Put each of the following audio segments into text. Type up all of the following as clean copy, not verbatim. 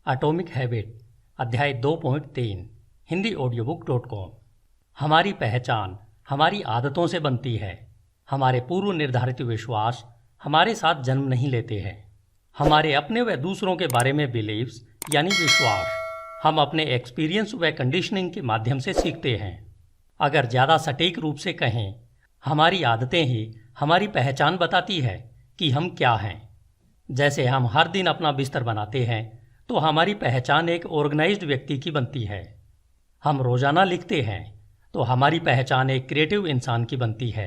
Atomic habit अध्याय 2.3 hindiaudiobook.com। हमारी पहचान हमारी आदतों से बनती है। हमारे पूर्व निर्धारित विश्वास हमारे साथ जन्म नहीं लेते हैं। हमारे अपने व दूसरों के बारे में बिलीव्स यानी विश्वास हम अपने एक्सपीरियंस व कंडीशनिंग के माध्यम से सीखते हैं। अगर ज़्यादा सटीक रूप से कहें, हमारी आदतें ही हमारी पहचान बताती है कि हम क्या हैं। जैसे हम हर दिन अपना बिस्तर बनाते हैं तो हमारी पहचान एक ऑर्गेनाइज्ड व्यक्ति की बनती है। हम रोज़ाना लिखते हैं तो हमारी पहचान एक क्रिएटिव इंसान की बनती है।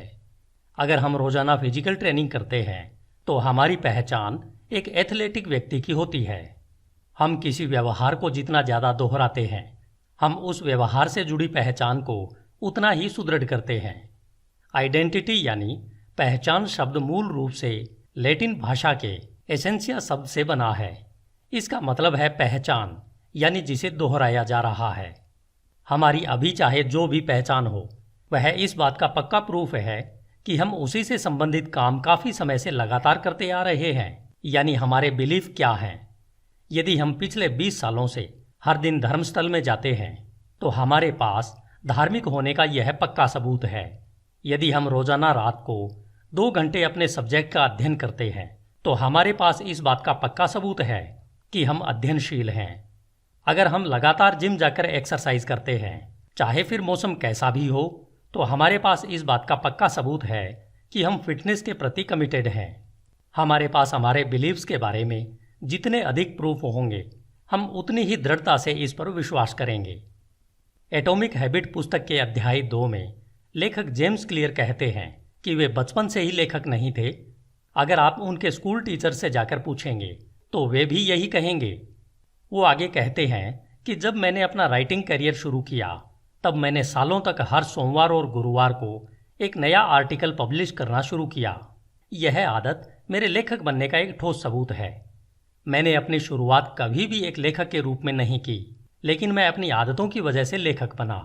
अगर हम रोज़ाना फिजिकल ट्रेनिंग करते हैं तो हमारी पहचान एक एथलेटिक व्यक्ति की होती है। हम किसी व्यवहार को जितना ज़्यादा दोहराते हैं, हम उस व्यवहार से जुड़ी पहचान को उतना ही सुदृढ़ करते हैं। आइडेंटिटी यानी पहचान शब्द मूल रूप से लैटिन भाषा के एसेंसिया शब्द से बना है। इसका मतलब है पहचान यानी जिसे दोहराया जा रहा है। हमारी अभी चाहे जो भी पहचान हो, वह इस बात का पक्का प्रूफ है कि हम उसी से संबंधित काम काफ़ी समय से लगातार करते आ रहे हैं। यानी हमारे बिलीफ क्या हैं। यदि हम पिछले 20 सालों से हर दिन धर्मस्थल में जाते हैं तो हमारे पास धार्मिक होने का यह पक्का सबूत है। यदि हम रोज़ाना रात को 2 घंटे अपने सब्जेक्ट का अध्ययन करते हैं तो हमारे पास इस बात का पक्का सबूत है कि हम अध्ययनशील हैं। अगर हम लगातार जिम जाकर एक्सरसाइज करते हैं, चाहे फिर मौसम कैसा भी हो, तो हमारे पास इस बात का पक्का सबूत है कि हम फिटनेस के प्रति कमिटेड हैं। हमारे पास हमारे बिलीव्स के बारे में जितने अधिक प्रूफ होंगे, हम उतनी ही दृढ़ता से इस पर विश्वास करेंगे। एटॉमिक हैबिट पुस्तक के अध्याय 2 में लेखक जेम्स क्लियर कहते हैं कि वे बचपन से ही लेखक नहीं थे। अगर आप उनके स्कूल टीचर से जाकर पूछेंगे तो वे भी यही कहेंगे। वो आगे कहते हैं कि जब मैंने अपना राइटिंग करियर शुरू किया, तब मैंने सालों तक हर सोमवार और गुरुवार को एक नया आर्टिकल पब्लिश करना शुरू किया। यह आदत मेरे लेखक बनने का एक ठोस सबूत है। मैंने अपनी शुरुआत कभी भी एक लेखक के रूप में नहीं की, लेकिन मैं अपनी आदतों की वजह से लेखक बना।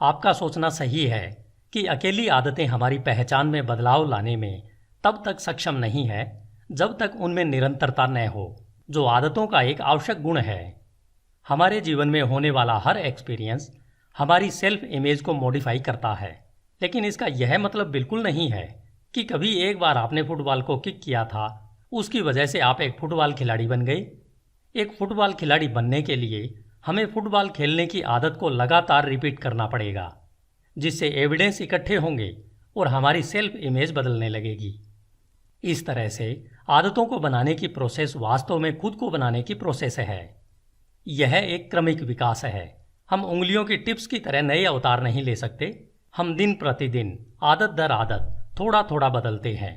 आपका सोचना सही है कि अकेली आदतें हमारी पहचान में बदलाव लाने में तब तक सक्षम नहीं है जब तक उनमें निरंतरता न हो, जो आदतों का एक आवश्यक गुण है। हमारे जीवन में होने वाला हर एक्सपीरियंस हमारी सेल्फ इमेज को मॉडिफाई करता है, लेकिन इसका यह मतलब बिल्कुल नहीं है कि कभी एक बार आपने फुटबॉल को किक किया था, उसकी वजह से आप एक फुटबॉल खिलाड़ी बन गए। एक फुटबॉल खिलाड़ी बनने के लिए हमें फुटबॉल खेलने की आदत को लगातार रिपीट करना पड़ेगा, जिससे एविडेंस इकट्ठे होंगे और हमारी सेल्फ इमेज बदलने लगेगी। इस तरह से आदतों को बनाने की प्रोसेस वास्तव में खुद को बनाने की प्रोसेस है। यह एक क्रमिक विकास है। हम उंगलियों की टिप्स की तरह नए अवतार नहीं ले सकते। हम दिन प्रतिदिन आदत दर आदत थोड़ा थोड़ा बदलते हैं।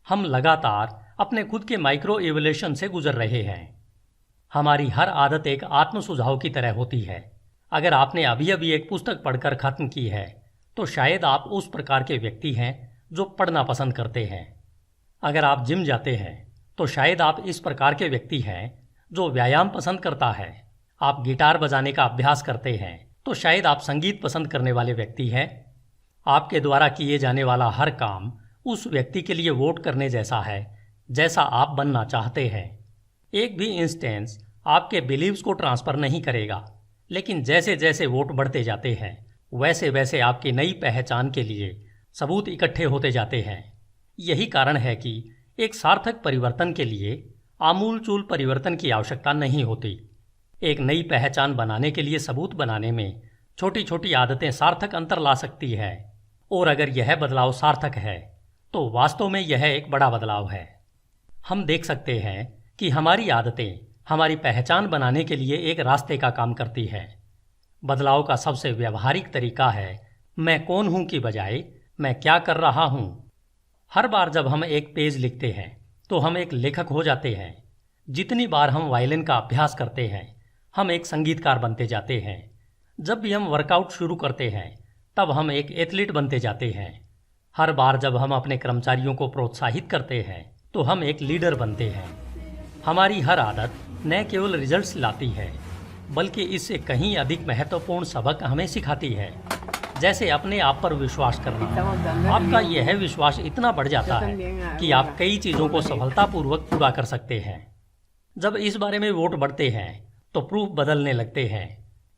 हम लगातार अपने खुद के माइक्रो इवोल्यूशन से गुजर रहे हैं। हमारी हर आदत एक आत्म सुझाव की तरह होती है। अगर आपने अभी अभी एक पुस्तक पढ़कर खत्म की है तो शायद आप उस प्रकार के व्यक्ति हैं जो पढ़ना पसंद करते हैं। अगर आप जिम जाते हैं तो शायद आप इस प्रकार के व्यक्ति हैं जो व्यायाम पसंद करता है। आप गिटार बजाने का अभ्यास करते हैं तो शायद आप संगीत पसंद करने वाले व्यक्ति हैं। आपके द्वारा किए जाने वाला हर काम उस व्यक्ति के लिए वोट करने जैसा है जैसा आप बनना चाहते हैं। एक भी इंस्टेंस आपके बिलीव्स को ट्रांसफ़र नहीं करेगा, लेकिन जैसे जैसे वोट बढ़ते जाते हैं वैसे वैसे आपकी नई पहचान के लिए सबूत इकट्ठे होते जाते हैं। यही कारण है कि एक सार्थक परिवर्तन के लिए आमूलचूल परिवर्तन की आवश्यकता नहीं होती। एक नई पहचान बनाने के लिए सबूत बनाने में छोटी छोटी आदतें सार्थक अंतर ला सकती है, और अगर यह बदलाव सार्थक है तो वास्तव में यह एक बड़ा बदलाव है। हम देख सकते हैं कि हमारी आदतें हमारी पहचान बनाने के लिए एक रास्ते का काम करती है। बदलाव का सबसे व्यवहारिक तरीका है मैं कौन हूँ की बजाय मैं क्या कर रहा हूँ। हर बार जब हम एक पेज लिखते हैं तो हम एक लेखक हो जाते हैं। जितनी बार हम वायलिन का अभ्यास करते हैं, हम एक संगीतकार बनते जाते हैं। जब भी हम वर्कआउट शुरू करते हैं तब हम एक एथलीट बनते जाते हैं। हर बार जब हम अपने कर्मचारियों को प्रोत्साहित करते हैं तो हम एक लीडर बनते हैं। हमारी हर आदत न केवल रिजल्ट्स लाती है, बल्कि इससे कहीं अधिक महत्वपूर्ण सबक हमें सिखाती है, जैसे अपने आप पर विश्वास करना। आपका यह विश्वास इतना बढ़ जाता है कि आप कई चीज़ों को सफलतापूर्वक पूरा कर सकते हैं। जब इस बारे में वोट बढ़ते हैं तो प्रूफ बदलने लगते हैं।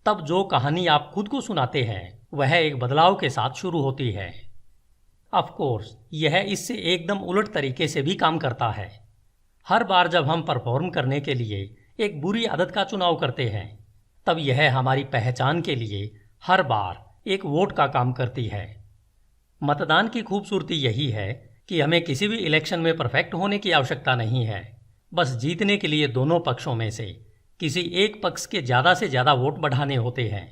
तब जो कहानी आप खुद को सुनाते हैं वह एक बदलाव के साथ शुरू होती है। ऑफ कोर्स यह इससे एकदम उलट तरीके से भी काम करता है। हर बार जब हम परफॉर्म करने के लिए एक बुरी आदत का चुनाव करते हैं तब यह हमारी पहचान के लिए हर बार एक वोट का काम करती है। मतदान की खूबसूरती यही है कि हमें किसी भी इलेक्शन में परफेक्ट होने की आवश्यकता नहीं है। बस जीतने के लिए दोनों पक्षों में से किसी एक पक्ष के ज़्यादा से ज़्यादा वोट बढ़ाने होते हैं।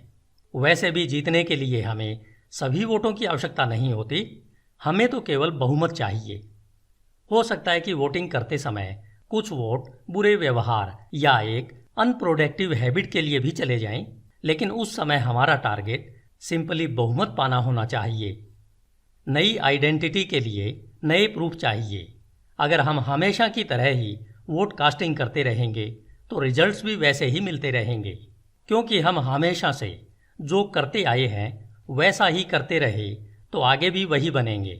वैसे भी जीतने के लिए हमें सभी वोटों की आवश्यकता नहीं होती, हमें तो केवल बहुमत चाहिए। हो सकता है कि वोटिंग करते समय कुछ वोट बुरे व्यवहार या एक अनप्रोडक्टिव हैबिट के लिए भी चले जाएं, लेकिन उस समय हमारा टारगेट सिंपली बहुमत पाना होना चाहिए। नई आइडेंटिटी के लिए नए प्रूफ चाहिए। अगर हम हमेशा की तरह ही वोट कास्टिंग करते रहेंगे तो रिजल्ट्स भी वैसे ही मिलते रहेंगे, क्योंकि हम हमेशा से जो करते आए हैं वैसा ही करते रहे तो आगे भी वही बनेंगे।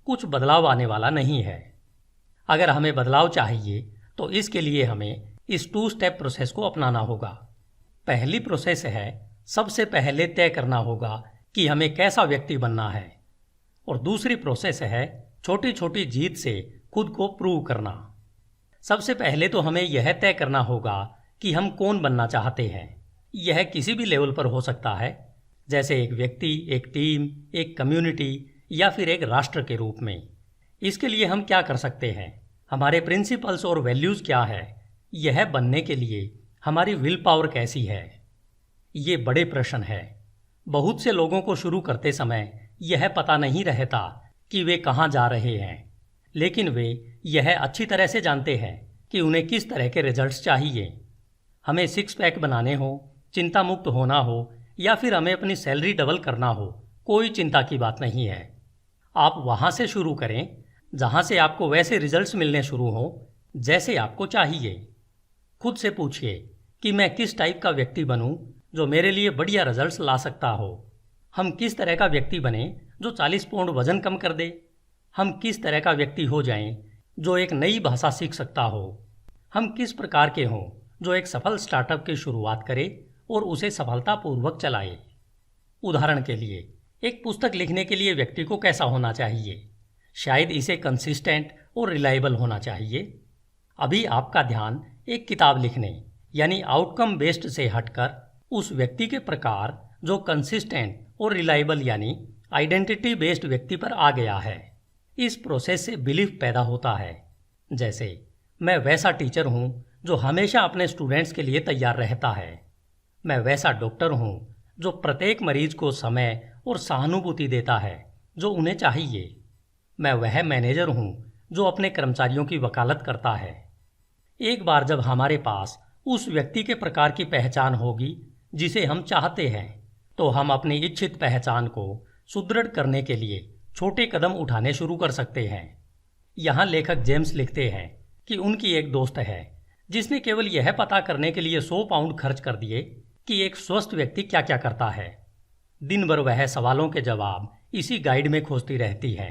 कुछ बदलाव आने वाला नहीं है। अगर हमें बदलाव चाहिए तो इसके लिए हमें इस 2 स्टेप प्रोसेस को अपनाना होगा। पहली प्रोसेस है, सबसे पहले तय करना होगा कि हमें कैसा व्यक्ति बनना है, और दूसरी प्रोसेस है छोटी छोटी जीत से खुद को प्रूव करना। सबसे पहले तो हमें यह तय करना होगा कि हम कौन बनना चाहते हैं। यह किसी भी लेवल पर हो सकता है, जैसे एक व्यक्ति, एक टीम, एक कम्युनिटी या फिर एक राष्ट्र के रूप में। इसके लिए हम क्या कर सकते हैं, हमारे प्रिंसिपल्स और वैल्यूज़ क्या है, यह बनने के लिए हमारी विल पावर कैसी है, ये बड़े प्रश्न है। बहुत से लोगों को शुरू करते समय यह पता नहीं रहता कि वे कहाँ जा रहे हैं, लेकिन वे यह अच्छी तरह से जानते हैं कि उन्हें किस तरह के रिजल्ट्स चाहिए। हमें 6 पैक बनाने हो, चिंता मुक्त होना हो या फिर हमें अपनी सैलरी डबल करना हो, कोई चिंता की बात नहीं है। आप वहाँ से शुरू करें जहाँ से आपको वैसे रिजल्ट्स मिलने शुरू हों जैसे आपको चाहिए। खुद से पूछिए कि मैं किस टाइप का व्यक्ति बनूं जो मेरे लिए बढ़िया रिजल्ट्स ला सकता हो। हम किस तरह का व्यक्ति बने जो 40 पाउंड वजन कम कर दे। हम किस तरह का व्यक्ति हो जाएं जो एक नई भाषा सीख सकता हो। हम किस प्रकार के हों जो एक सफल स्टार्टअप की शुरुआत करे और उसे सफलतापूर्वक चलाए। उदाहरण के लिए, एक पुस्तक लिखने के लिए व्यक्ति को कैसा होना चाहिए? शायद इसे कंसिस्टेंट और रिलायबल होना चाहिए। अभी आपका ध्यान एक किताब लिखने यानी आउटकम बेस्ड से हटकर उस व्यक्ति के प्रकार जो कंसिस्टेंट और रिलायबल यानी आइडेंटिटी बेस्ड व्यक्ति पर आ गया है। इस प्रोसेस से बिलीफ पैदा होता है, जैसे मैं वैसा टीचर हूँ जो हमेशा अपने स्टूडेंट्स के लिए तैयार रहता है। मैं वैसा डॉक्टर हूँ जो प्रत्येक मरीज को समय और सहानुभूति देता है जो उन्हें चाहिए। मैं वह मैनेजर हूँ जो अपने कर्मचारियों की वकालत करता है। एक बार जब हमारे पास उस व्यक्ति के प्रकार की पहचान होगी जिसे हम चाहते हैं, तो हम अपनी इच्छित पहचान को सुदृढ़ करने के लिए छोटे कदम उठाने शुरू कर सकते हैं। यहाँ लेखक जेम्स लिखते हैं कि उनकी एक दोस्त है जिसने केवल यह पता करने के लिए 100 पाउंड खर्च कर दिए कि एक स्वस्थ व्यक्ति क्या क्या करता है। दिन भर वह सवालों के जवाब इसी गाइड में खोजती रहती है,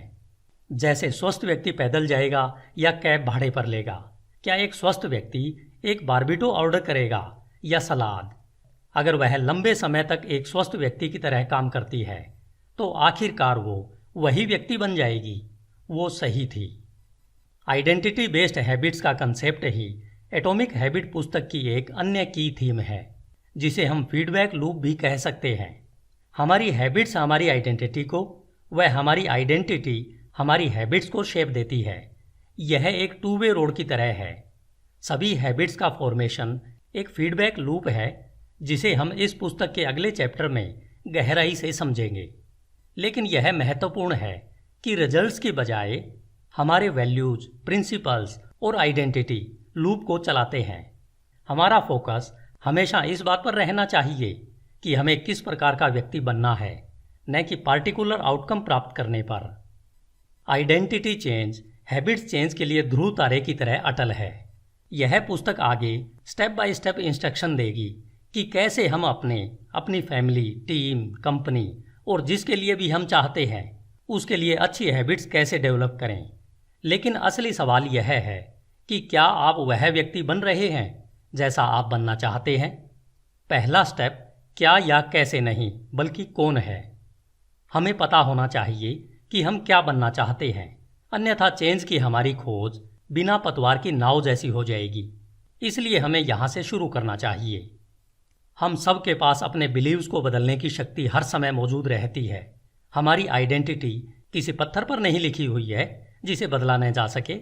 जैसे स्वस्थ व्यक्ति पैदल जाएगा या कैब भाड़े पर लेगा, क्या एक स्वस्थ व्यक्ति एक बारबीटो ऑर्डर करेगा या सलाद। अगर वह लंबे समय तक एक स्वस्थ व्यक्ति की तरह काम करती है तो आखिरकार वो वही व्यक्ति बन जाएगी। वो सही थी। आइडेंटिटी बेस्ड हैबिट्स का कंसेप्ट ही एटॉमिक हैबिट पुस्तक की एक अन्य की थीम है, जिसे हम फीडबैक लूप भी कह सकते हैं। हमारी हैबिट्स हमारी आइडेंटिटी को, वह हमारी आइडेंटिटी हमारी हैबिट्स को शेप देती है। यह एक 2 वे रोड की तरह है। सभी हैबिट्स का फॉर्मेशन एक फीडबैक लूप है जिसे हम इस पुस्तक के अगले चैप्टर में गहराई से समझेंगे। लेकिन यह महत्वपूर्ण है कि रिजल्ट्स की बजाय हमारे वैल्यूज, प्रिंसिपल्स और आइडेंटिटी लूप को चलाते हैं। हमारा फोकस हमेशा इस बात पर रहना चाहिए कि हमें किस प्रकार का व्यक्ति बनना है, न कि पार्टिकुलर आउटकम प्राप्त करने पर। आइडेंटिटी चेंज हैबिट्स चेंज के लिए ध्रुव तारे की तरह अटल है। यह पुस्तक आगे स्टेप बाय स्टेप इंस्ट्रक्शन देगी कि कैसे हम अपनी फैमिली, टीम, कंपनी और जिसके लिए भी हम चाहते हैं उसके लिए अच्छी हैबिट्स कैसे डेवलप करें। लेकिन असली सवाल यह है कि क्या आप वह व्यक्ति बन रहे हैं जैसा आप बनना चाहते हैं। पहला स्टेप क्या या कैसे नहीं बल्कि कौन है। हमें पता होना चाहिए कि हम क्या बनना चाहते हैं, अन्यथा चेंज की हमारी खोज बिना पतवार की नाव जैसी हो जाएगी। इसलिए हमें यहाँ से शुरू करना चाहिए। हम सब के पास अपने बिलीव्स को बदलने की शक्ति हर समय मौजूद रहती है। हमारी आइडेंटिटी किसी पत्थर पर नहीं लिखी हुई है जिसे बदला न जा सके।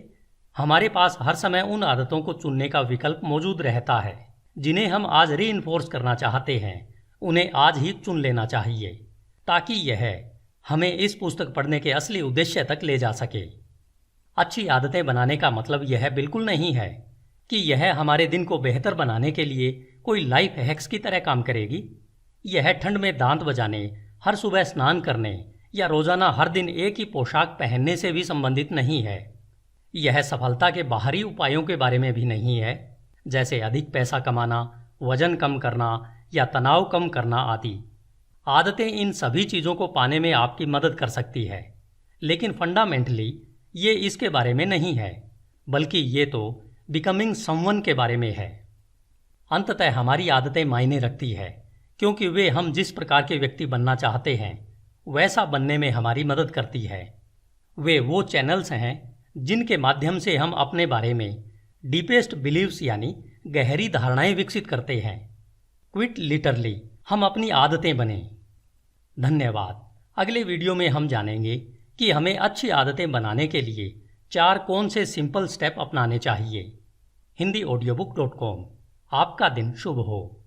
हमारे पास हर समय उन आदतों को चुनने का विकल्प मौजूद रहता है जिन्हें हम आज रीइंफोर्स करना चाहते हैं। उन्हें आज ही चुन लेना चाहिए ताकि यह हमें इस पुस्तक पढ़ने के असली उद्देश्य तक ले जा सके। अच्छी आदतें बनाने का मतलब यह बिल्कुल नहीं है कि यह हमारे दिन को बेहतर बनाने के लिए कोई लाइफ हैक्स की तरह काम करेगी। यह ठंड में दांत बजाने, हर सुबह स्नान करने या रोजाना हर दिन एक ही पोशाक पहनने से भी संबंधित नहीं है। यह सफलता के बाहरी उपायों के बारे में भी नहीं है, जैसे अधिक पैसा कमाना, वजन कम करना या तनाव कम करना आदि। आदतें इन सभी चीज़ों को पाने में आपकी मदद कर सकती है, लेकिन फंडामेंटली ये इसके बारे में नहीं है, बल्कि ये तो बिकमिंग समवन के बारे में है। अंततः हमारी आदतें मायने रखती है क्योंकि वे हम जिस प्रकार के व्यक्ति बनना चाहते हैं वैसा बनने में हमारी मदद करती है। वे वो चैनल्स हैं जिनके माध्यम से हम अपने बारे में डीपेस्ट बिलीव्स यानी गहरी धारणाएं विकसित करते हैं। क्विट लिटरली हम अपनी आदतें बने। धन्यवाद। अगले वीडियो में हम जानेंगे कि हमें अच्छी आदतें बनाने के लिए 4 कौन से सिंपल स्टेप अपनाने चाहिए। HindiAudiobook.com। आपका दिन शुभ हो।